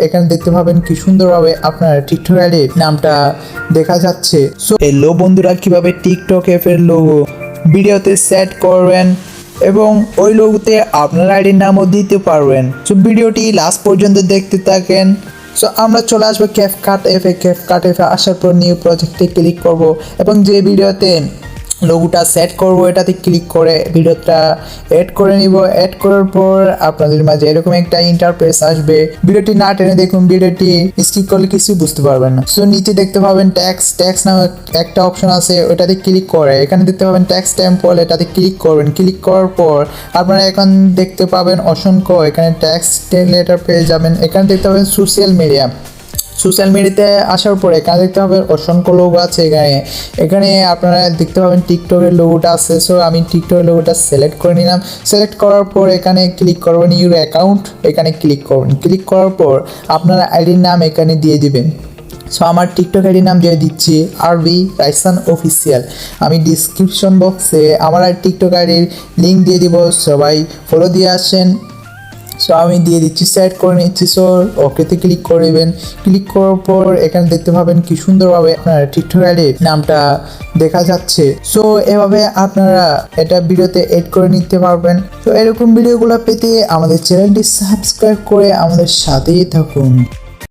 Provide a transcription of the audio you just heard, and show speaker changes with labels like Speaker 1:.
Speaker 1: এখানে দেখতে পাবেন কি সুন্দরভাবে আপনার টিকটক আইডির নামটা দেখা যাচ্ছে। সো হ্যালো বন্ধুরা, কিভাবে টিকটক অ্যাপের লোগো ভিডিওতে সেট করবেন এবং ওই লোগোতে আপনার আইডির নামও দিতে পারবেন। সো ভিডিওটি লাস্ট পর্যন্ত দেখতে থাকেন। সো আমরা চলে আসবো ক্যাপকাট অ্যাপে আসার পর নিউ প্রজেক্টে ক্লিক করব এবং যে ভিডিওতে লোগোটা সেট করব এটাতে ক্লিক করে ভিডিওটা এড করে নিব। এড করার পর আপনাদের মাঝে এরকম একটা ইন্টারফেস আসবে। ভিডিওটি না টেনে দেখুন, ভিডিওটি স্কিপ করলে কিছু বুঝতে পারবেন না। সো নিচে দেখতে পাবেন ট্যাক্স নামে একটা অপশন আছে, ওটাতে ক্লিক করে এখানে দেখতে পাবেন ট্যাক্স টেম্পল, এটাতে ক্লিক করবেন। ক্লিক করার পর আপনারা এখন দেখতে পাবেন অসংখ্য এখানে ট্যাক্স লেটার পেয়ে যাবেন। এখানে দেখতে পাবেন সোশ্যাল মিডিয়াতে আসার পরে এখানে দেখতে পাবেন অসংখ্য লোগো আছে। এখানে আপনারা দেখতে পাবেন টিকটকের লোগোটা আছে। সো আমি টিকটকের লোগোটা সিলেক্ট করে নিলাম। সিলেক্ট করার পর এখানে ক্লিক করবেন ইউর অ্যাকাউন্ট, এখানে ক্লিক করবেন। ক্লিক করার পর আপনার আইডির নাম এখানে দিয়ে দিবেন। সো আমার টিকটক আইডির নাম দিয়ে দিচ্ছি আরবি রাইসান অফিসিয়াল। আমি ডিসক্রিপশন বক্সে আমার টিকটক আইডির লিঙ্ক দিয়ে দিব, সবাই ফলো দিয়ে আসেন। সো আমি দিয়ে দিচ্ছি, সেট করে নিচ্ছি। সো ওকেতে ক্লিক করবেন। ক্লিক করার পর এখানে দেখতে পাবেন কি সুন্দরভাবে আপনার টিকটক আইডির নামটা দেখা যাচ্ছে। সো এভাবে আপনারা এটা ভিডিওতে এড করে নিতে পারবেন। তো এরকম ভিডিওগুলো পেতে আমাদের চ্যানেলটি সাবস্ক্রাইব করে আমাদের সাথেই থাকুন।